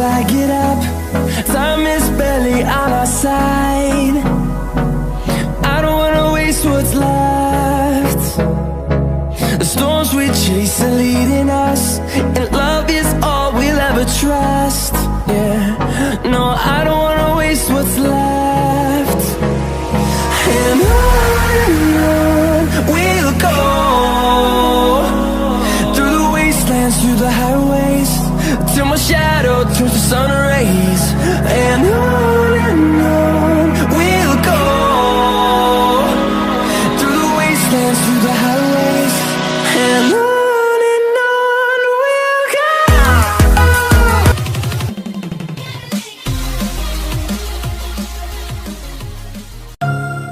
I get up. Time is barely on our side. I don't wanna waste what's left. The storms we chase are leading us, and love is all we'll ever trust. Yeah, no, I don't wanna waste what's left. And on we'll go, through the wastelands, through the highways, till my shadow turns to sun rays.